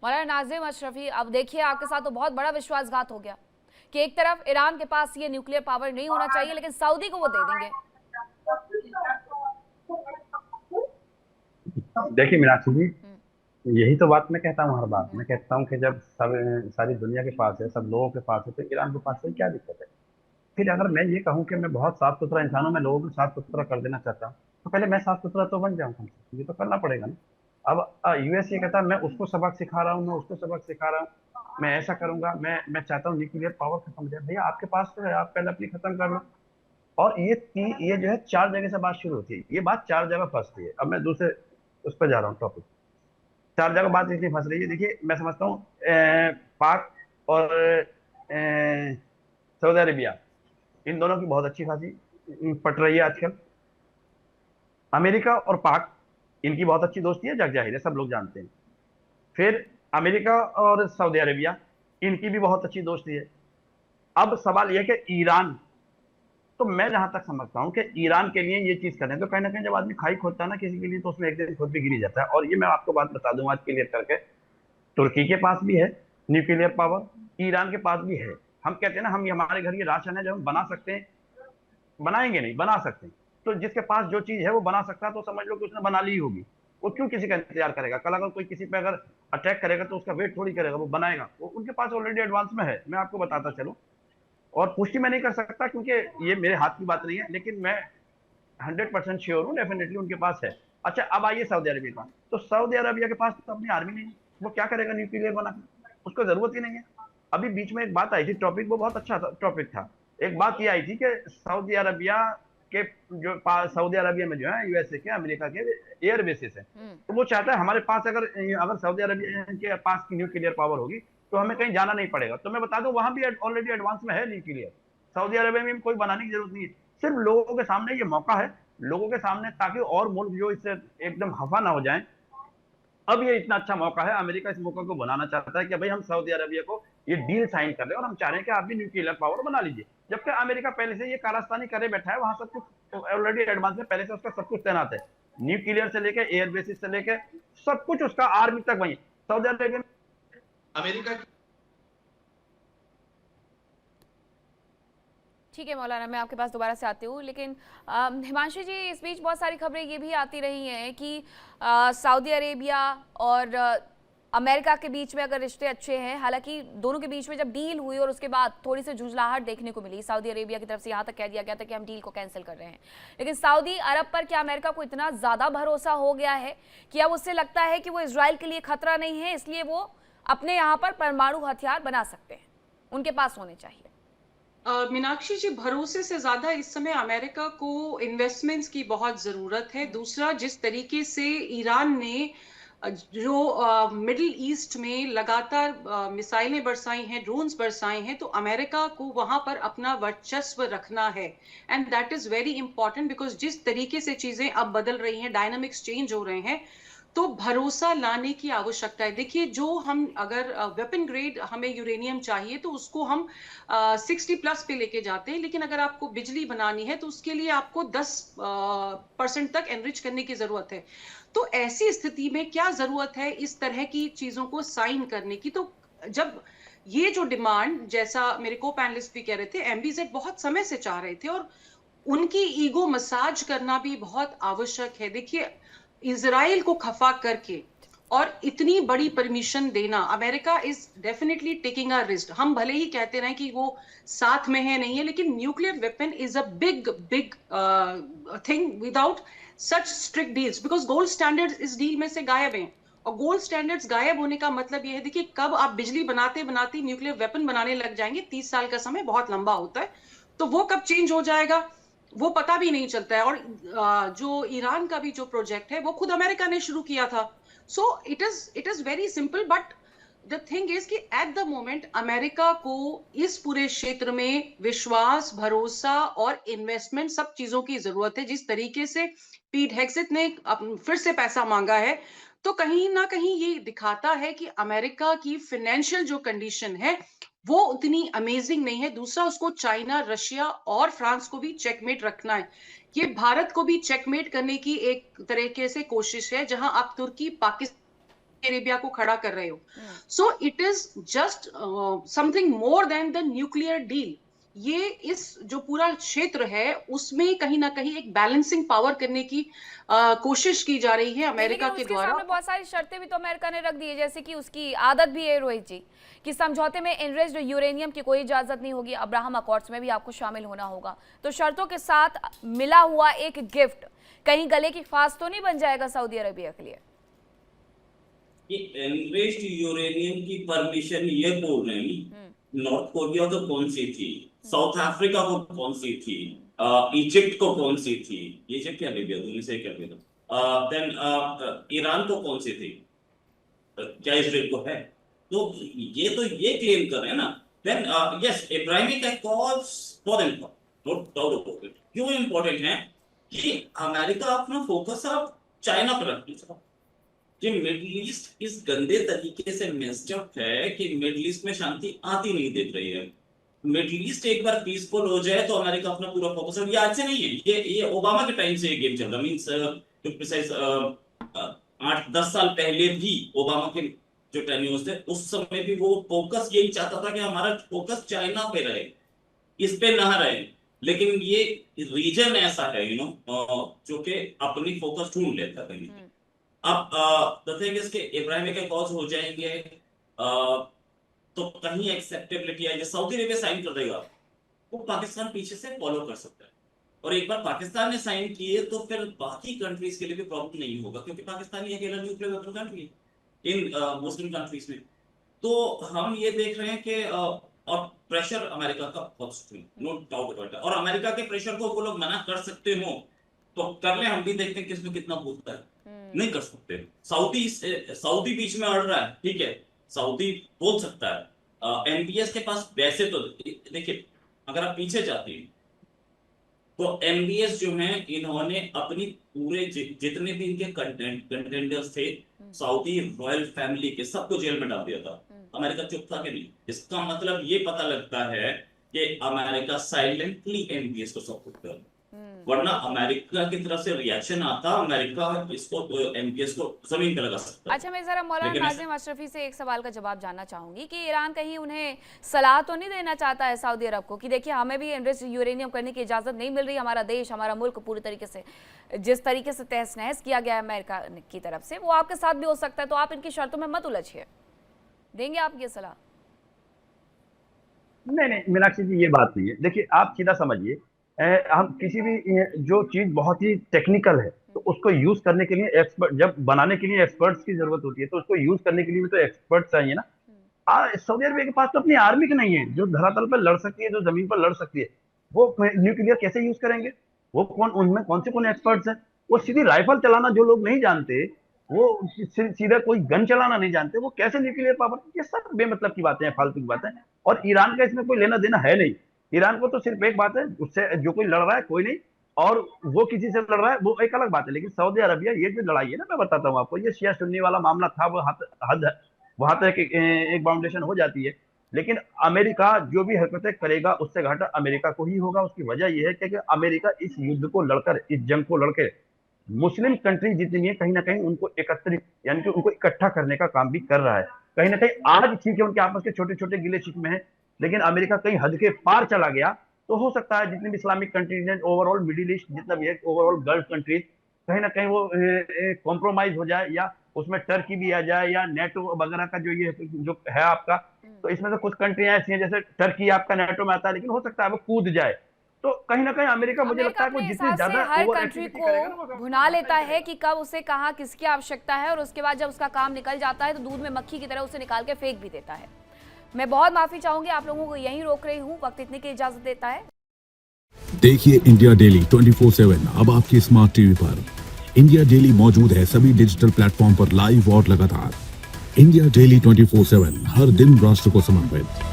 मौलाना नाज़िम अशरफी, अब देखिए आपके साथ तो बहुत बड़ा विश्वासघात हो गया कि एक तरफ ईरान के पास ये न्यूक्लियर पावर नहीं होना चाहिए, लेकिन सऊदी को वो दे देंगे। देखिए मीनाक्षी जी, हम्म, यही तो बात मैं कहता हूँ, हर बात हम्म, मैं कहता हूँ कि जब सब सारी दुनिया के पास है, सब लोगों के पास है, तो ईरान के पास है, क्या दिक्कत है? फिर अगर मैं ये कहूँ कि मैं बहुत साफ सुथरा इंसान हूँ, मैं लोगों को साफ सुथरा कर देना चाहता हूँ, तो पहले मैं साफ सुथरा तो बन जाऊँ कम से कम। ये तो करना पड़ेगा ना। अब यूएस ये कहता है मैं उसको सबक सिखा रहा हूँ, मैं उसको सबक सिखा रहा हूँ, मैं ऐसा करूंगा, मैं चाहता हूँ न्यूक्लियर पावर खत्म हो जाए। भैया आपके पास तो है, आप पहले अपनी खत्म कर लो। और ये जो है चार जगह से बात शुरू होती है, ये बात चार जगह फंसती है। अब मैं दूसरे उस पर जा रहा हूँ टॉपिक। चार जगह बात इसलिए फंस रही है, देखिए मैं समझता हूँ पाक और सऊदी अरेबिया, इन दोनों की बहुत अच्छी खासी पट रही है आजकल। अमेरिका और पाक, इनकी बहुत अच्छी दोस्ती है, जग जाहिर है, सब लोग जानते हैं। फिर अमेरिका और सऊदी अरेबिया, इनकी भी बहुत अच्छी दोस्ती है। अब सवाल यह है कि ईरान, तो मैं जहां तक समझता हूँ कि ईरान के लिए ये चीज करें, तो कहीं ना कहीं जब आदमी खाई खोदता है ना किसी के लिए, तो उसमें एक दिन खुद भी गिर ही जाता है। और ये मैं आपको बात बता दूं आज क्लियर करके, तुर्की के पास भी है न्यूक्लियर पावर, ईरान के पास भी है। हम कहते हैं ना, हम हमारे घर की राशन है, जब हम बना सकते हैं, बनाएंगे नहीं, बना सकते हैं। तो जिसके पास जो चीज है वो बना सकता है, तो समझ लो कि उसने बना ली होगी। वो क्यों किसी का इंतजार करेगा? कल अगर कोई किसी पे अगर अटैक करेगा तो उसका वेट थोड़ी करेगा, वो बनाएगा। वो उनके पास ऑलरेडी एडवांस में है, मैं आपको बताता चलूं। और पुष्टि मैं नहीं कर सकता क्योंकि ये मेरे हाथ की बात नहीं है, लेकिन मैं 100% श्योर हूँ, डेफिनेटली उनके पास है। अच्छा, अब आइए सऊदी अरबिया का। तो सऊदी अरबिया के पास तो अपनी आर्मी नहीं है, वो क्या करेगा न्यूक्लियर बना के? उसको जरूरत ही नहीं है। अभी बीच में एक बात आई थी, टॉपिक वो बहुत अच्छा टॉपिक था। एक बात ये आई थी कि सऊदी अरबिया के जो पास, सऊदी अरबिया में जो है यूएसए के, अमेरिका के एयर बेसिस है, हम्म। तो वो चाहता है हमारे पास अगर अगर सऊदी अरबिया के पास की न्यूक्लियर पावर होगी तो हमें कहीं जाना नहीं पड़ेगा। तो मैं बता दूं, वहां भी ऑलरेडी एडवांस में है न्यूक्लियर। सऊदी अरबिया में कोई बनाने की जरूरत नहीं है। सिर्फ लोगों के सामने ये मौका है, लोगों के सामने, ताकि और मुल्क जो इससे एकदम खफा ना हो जाए। अब ये इतना अच्छा मौका है, अमेरिका इस मौका को बनाना चाहता है कि भाई हम सऊदी अरबिया को ये डील साइन कर रहे हैं और हम चाह रहे हैं कि आप भी न्यूक्लियर पावर बना लीजिए। जबकि अमेरिका पहले से ये कारस्तानी करे बैठा है, वहां सब कुछ ऑलरेडी एडवांस में पहले से उसका सब कुछ तैनात है, न्यूक्लियर से लेकर एयर बेसिस से लेकर सब कुछ, उसका आर्मी तक वही सऊदी अरबिया में। अमेरिका की ठीक है मौलाना, मैं आपके पास दोबारा से आती हूँ, लेकिन हिमांशु जी, इस बीच बहुत सारी खबरें ये भी आती रही हैं कि सऊदी अरेबिया और अमेरिका के बीच में अगर रिश्ते अच्छे हैं, हालांकि दोनों के बीच में जब डील हुई और उसके बाद थोड़ी सी झुंझलाहट देखने को मिली, सऊदी अरेबिया की तरफ से यहाँ तक कह दिया गया था कि हम डील को कैंसिल कर रहे हैं, लेकिन सऊदी अरब पर क्या अमेरिका को इतना ज़्यादा भरोसा हो गया है कि अब उससे लगता है कि वो इसराइल के लिए खतरा नहीं है, इसलिए वो अपने यहाँ पर परमाणु हथियार बना सकते हैं, उनके पास होने चाहिए? मीनाक्षी जी, भरोसे से ज्यादा इस समय अमेरिका को इन्वेस्टमेंट्स की बहुत जरूरत है। दूसरा, जिस तरीके से ईरान ने जो मिडिल ईस्ट में लगातार मिसाइलें बरसाई हैं, ड्रोन्स बरसाए हैं, तो अमेरिका को वहां पर अपना वर्चस्व रखना है। And that is very important, because जिस तरीके से चीजें अब बदल रही हैं, डायनामिक्स चेंज हो रहे हैं, तो भरोसा लाने की आवश्यकता है। देखिए, जो हम अगर वेपन ग्रेड हमें यूरेनियम चाहिए तो उसको हम 60+ पे लेके जाते हैं, लेकिन अगर आपको बिजली बनानी है तो उसके लिए आपको 10% तक एनरिच करने की जरूरत है। तो ऐसी स्थिति में क्या जरूरत है इस तरह की चीजों को साइन करने की? तो जब ये जो डिमांड, जैसा मेरे को पैनलिस्ट भी कह रहे थे, एमबीजेड बहुत समय से चाह रहे थे, और उनकी ईगो मसाज करना भी बहुत आवश्यक है। देखिए, इजराइल को खफा करके और इतनी बड़ी परमिशन देना, America is definitely taking a risk. हम भले ही कहते रहे कि वो साथ में है, नहीं है, लेकिन nuclear weapon is a big big thing without such strict deals, because gold standards इस डील में से गायब हैं। और गोल्ड स्टैंडर्ड्स गायब होने का मतलब यह है, देखिए, कब आप बिजली बनाते बनाते न्यूक्लियर वेपन बनाने लग जाएंगे, 30 साल का समय बहुत लंबा होता है, तो वो कब चेंज हो जाएगा वो पता भी नहीं चलता है। और जो ईरान का भी जो प्रोजेक्ट है वो खुद अमेरिका ने शुरू किया था। So it is very simple, but the thing is कि एट द मोमेंट अमेरिका को इस पूरे क्षेत्र में विश्वास, भरोसा और इन्वेस्टमेंट, सब चीजों की जरूरत है। जिस तरीके से पीट हेग्सेथ ने फिर से पैसा मांगा है, तो कहीं ना कहीं ये दिखाता है कि अमेरिका की फाइनेंशियल जो कंडीशन है वो उतनी अमेजिंग नहीं है। दूसरा, उसको चाइना, रशिया और फ्रांस को भी चेकमेट रखना है। ये भारत को भी चेकमेट करने की एक तरीके से कोशिश है, जहां आप तुर्की, पाकिस्तान अरेबिया को खड़ा कर रहे हो। So it is just something more than the nuclear deal. ये इस जो पूरा क्षेत्र है उसमें कहीं ना कहीं एक बैलेंसिंग पावर करने की कोशिश की जा रही है अमेरिका के द्वारा। सामने बहुत सारी शर्तें भी तो अमेरिका ने रख दी है, जैसे कि उसकी आदत भी है रोहित जी कि समझौते में एनरिच्ड यूरेनियम की कोई इजाजत नहीं होगी, अब्राहम अकॉर्ड्स में भी आपको शामिल होना होगा। तो शर्तों के साथ मिला हुआ एक गिफ्ट कहीं गले की फांस तो नहीं बन जाएगा सऊदी अरेबिया के लिए? एनरिच्ड यूरेनियम की परमिशन ये बोल रहे हैं, नॉर्थ कोरिया को कौन सी थी, साउथ अफ्रीका को कौन सी थी, इजिप्ट को कौन सी थी, इजिप्ट क्या लीबिया दोनों से क्या लीबिया, देन ईरान को कौन सी थी, क्या इसराइल को है? तो ये क्लेम कर रहे हैं ना। देन यस, इब्राहिमी accords for them, no doubt about it. क्यों इंपॉर्टेंट है कि अमेरिका अपना फोकस अब चाइना पर रखती है। कि मिडिल ईस्ट इस गंदे तरीके से मेस्ड अप है कि मिडिल ईस्ट में शांति आती नहीं दिख रही है। मिडिल ईस्ट एक बार पीसफुल हो जाए तो अमेरिका अपना पूरा फोकस, और ये आज से नहीं है, ये ओबामा के टाइम से ये गेम चल रहा, मींस टू प्रिसाइज 8-10 साल पहले भी ओबामा के जो टेन्योर्स थे उस समय भी वो फोकस यही चाहता था कि हमारा फोकस चाइना पे रहे, इस पे ना रहे। लेकिन ये रीजन ऐसा है जो कि अपनी फोकस ढूंढ लेता है कहीं। अब द थिंग इज कि इब्राहिमी के कॉज हो जाएंगे तो कहीं एक्सेप्टेबिलिटी आएगी, सऊदी अरेबिया साइन कर देगा, वो पाकिस्तान पीछे से फॉलो कर सकता है। और एक बार पाकिस्तान ने साइन किए तो फिर बाकी कंट्रीज के लिए भी प्रॉब्लम नहीं होगा, क्योंकि पाकिस्तान ही अकेला न्यूक्लियर वेपन कंट्री है इन मुस्लिम कंट्रीज में। तो हम ये देख रहे हैं कि और प्रेशर अमेरिका का बहुत strong, no doubt about it. और अमेरिका के प्रेशर को वो लोग मना कर सकते हो तो कर ले, हम भी देखते हैं किसमें कितना बोलता है। नहीं कर सकते। सऊदी बीच में अड़ रहा है, ठीक है, सऊदी बोल सकता है। एमबीएस के पास वैसे तो देखिए, अगर आप पीछे जाते हैं तो एमबीएस जो है इन्होंने अपनी पूरे जितने भी इनके कंटेंडर्स थे सऊदी रॉयल फैमिली के सबको जेल में डाल दिया था। अमेरिका चुप था कि नहीं? इसका मतलब ये पता लगता है कि अमेरिका साइलेंटली एमबीएस को सपोर्ट कर रहा है, वरना अमेरिका की तरफ से रिएक्शन आता, अमेरिका इसको एमबीएस को जमीन पे लगा सकता है। अच्छा, मैं जरा मौलाना नाज़िम अशरफी से एक सवाल का जवाब जानना चाहूंगी कि ईरान कहीं उन्हें सलाह तो नहीं देना चाहता है सऊदी अरब को कि देखिए हमें भी एनरिच्ड यूरेनियम करने की इजाजत नहीं मिल रही, हमारा देश, हमारा मुल्क पूरी तरीके से जिस तरीके से तहस नहस किया गया है अमेरिका की तरफ से, वो आपके साथ भी हो सकता है, तो आप इनकी शर्तों में मत उलझिए। देंगे आप ये सलाह? नहीं, मीनाक्षी जी ये बात नहीं है। देखिए, आप सीधा समझिए, हम किसी भी जो चीज बहुत ही टेक्निकल है तो उसको यूज करने के लिए एक्सपर्ट, जब बनाने के लिए एक्सपर्ट्स की जरूरत होती है तो उसको यूज करने के लिए भी तो एक्सपर्ट चाहिए ना। सऊदी अरबिया के पास तो अपनी आर्मी की नहीं है जो धरातल पर लड़ सकती है, जो जमीन पर लड़ सकती है। वो न्यूक्लियर कैसे यूज करेंगे? वो उनमें कौन से एक्सपर्ट्स हैं? वो सीधी राइफल चलाना जो लोग नहीं जानते, वो सीधा कोई गन चलाना नहीं जानते, वो कैसे न्यूक्लियर पावर? ये सब बेमतलब की बातें हैं, फालतू की बातें हैं। और ईरान का इसमें कोई लेना देना है नहीं। ईरान को तो सिर्फ एक बात है, उससे जो कोई लड़ रहा है कोई नहीं, और वो किसी से लड़ रहा है वो एक अलग बात है। लेकिन सऊदी अरबिया, ये जो लड़ाई है ना, मैं बताता हूँ आपको, ये शिया सुन्नी वाला मामला था, वो हद वहां तक एक बाउंडेशन हो जाती है। लेकिन अमेरिका जो भी हरकतें करेगा उससे घाटा अमेरिका को ही होगा। उसकी वजह यह है कि अमेरिका इस युद्ध को लड़कर, इस जंग को लड़कर मुस्लिम कंट्री जितनी है कहीं ना कहीं उनको एकत्रित, यानी कि उनको इकट्ठा करने का काम भी कर रहा है। कहीं ना कहीं आज ठीक है उनके आपस के छोटे छोटे गिले शिकवे हैं, लेकिन अमेरिका कहीं हद के पार चला गया तो हो सकता है जितनी भी इस्लामिक कंट्रीज हैं, ओवरऑल मिडिल ईस्ट जितना भी है, ओवरऑल गल्फ कंट्रीज, कहीं ना कहीं वो कॉम्प्रोमाइज हो जाए, या उसमें टर्की भी आ जाए, या नेटो वगैरह का जो है आपका। तो इसमें से कुछ कंट्रियां ऐसी हैं, जैसे टर्की आपका नेटो में आता है, लेकिन हो सकता है वो कूद जाए। तो कहीं ना कहीं अमेरिका, मुझे लगता है, जितनी ज्यादा हर कंट्री को भुना लेता है कि कब उसे कहाँ किसकी आवश्यकता है, और उसके बाद जब उसका काम निकल जाता है तो दूध में मक्खी की तरह उसे निकाल के फेंक भी देता है। मैं बहुत माफी चाहूंगी, आप लोगों को यहीं रोक रही हूँ, वक्त इतने की इजाजत देता है। देखिए इंडिया डेली 24/7 अब आपकी स्मार्ट टीवी पर। इंडिया डेली मौजूद है सभी डिजिटल प्लेटफॉर्म पर लाइव और लगातार। इंडिया डेली 24/7 हर दिन राष्ट्र को समर्पित।